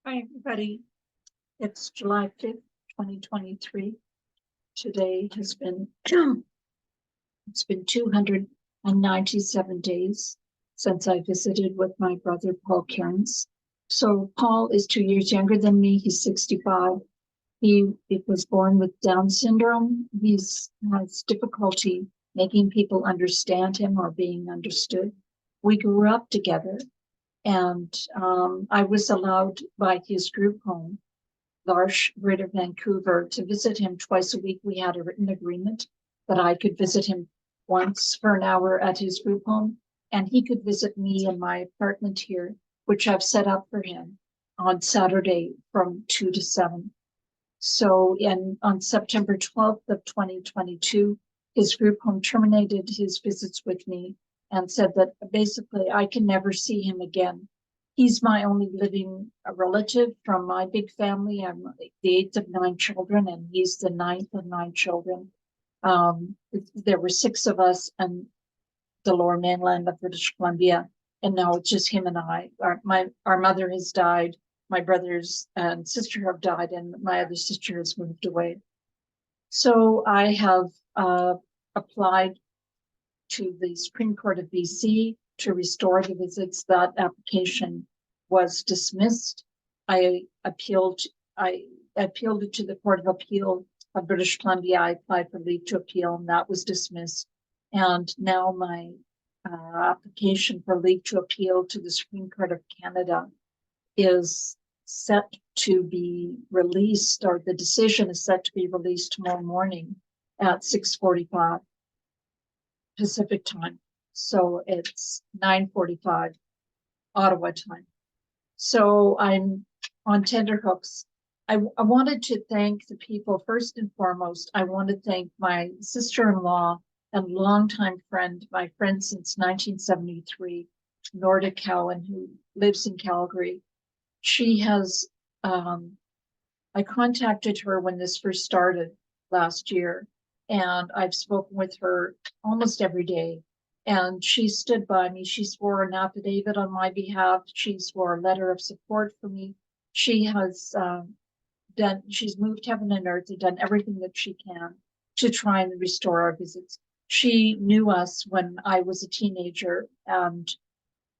Hi, everybody. It's July 5th, 2023. Today has been, it's been 297 days since I visited with my brother, Paul Kierans. So Paul is 2 years younger than me. He's 65. He was born with Down syndrome. He has difficulty making people understand him or being understood. We grew up together, and I was allowed by his group home, Larsh, Greater Vancouver, to visit him twice a week. We had a written agreement that I could visit him once for an hour at his group home, and he could visit me in my apartment here, which I've set up for him on Saturday from 2 to 7. So on September 12th of 2022, his group home terminated his visits with me and said that basically I can never see him again. He's my only living relative from my big family. I'm the 8th of 9 children, and he's the 9th of 9 children. There were 6 of us in the lower mainland of British Columbia, and now it's just him and I. Our mother has died. My brothers and sister have died, and my other sister has moved away. So I have applied to the Supreme Court of BC to restore the visits. That application was dismissed. I appealed it to the Court of Appeal of British Columbia. I applied for leave to appeal, and that was dismissed. And now my application for leave to appeal to the Supreme Court of Canada is set to be released, or the decision is set to be released tomorrow morning at 6:45 Pacific time. So it's 9:45 Ottawa time. So I'm on tenterhooks. I wanted to thank the people first and foremost. I want to thank my sister-in-law and longtime friend, my friend since 1973, Norda Cowan, who lives in Calgary. She has, I contacted her when this first started last year, and I've spoken with her almost every day. And she stood by me. She swore an affidavit on my behalf. She swore a letter of support for me. She has she's moved heaven and earth and done everything that she can to try and restore our visits. She knew us when I was a teenager and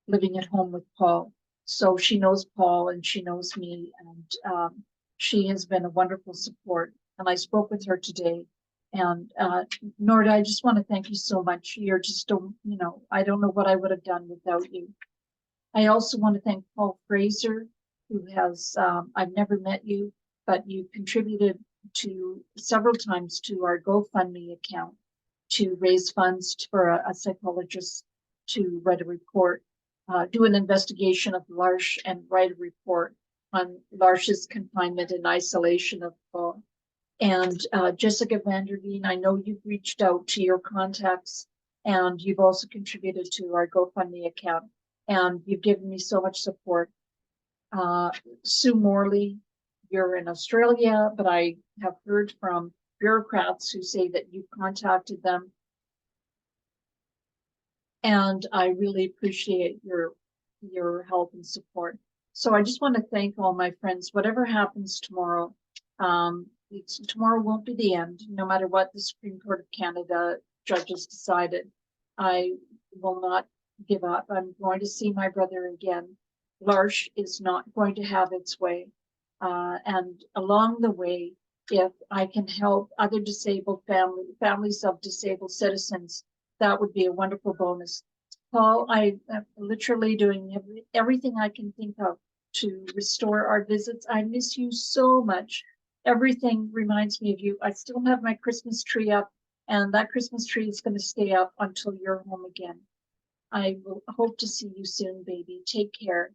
living at home with Paul. So she knows Paul and she knows me, and she has been a wonderful support. And I spoke with her today. And Norda, I just want to thank you so much. You're just, I don't know what I would have done without you. I also want to thank Paul Fraser, who has, I've never met you, but you contributed to several times to our GoFundMe account to raise funds for a psychologist to write a report, do an investigation of Larsh and write a report on Larsh's confinement and isolation of Paul. And Jessica Vanderveen, I know you've reached out to your contacts, and you've also contributed to our GoFundMe account, and you've given me so much support. Sue Morley, you're in Australia, but I have heard from bureaucrats who say that you've contacted them. And I really appreciate your help and support. So I just want to thank all my friends. Whatever happens tomorrow, tomorrow won't be the end, no matter what the Supreme Court of Canada judges decided. I will not give up. I'm going to see my brother again. Larsh is not going to have its way. And along the way, if I can help other disabled families of disabled citizens, that would be a wonderful bonus. Paul, I am literally doing everything I can think of to restore our visits. I miss you so much. Everything reminds me of you. I still have my Christmas tree up, and that Christmas tree is going to stay up until you're home again. I will hope to see you soon, baby. Take care.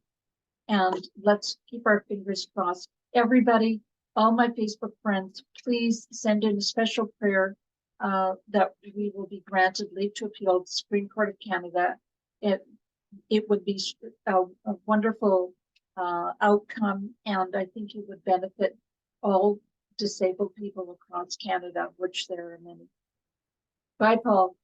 And let's keep our fingers crossed. Everybody, all my Facebook friends, please send in a special prayer that we will be granted leave to appeal to the Supreme Court of Canada. It would be a wonderful outcome, and I think it would benefit all disabled people across Canada, which there are many. Bye, Paul.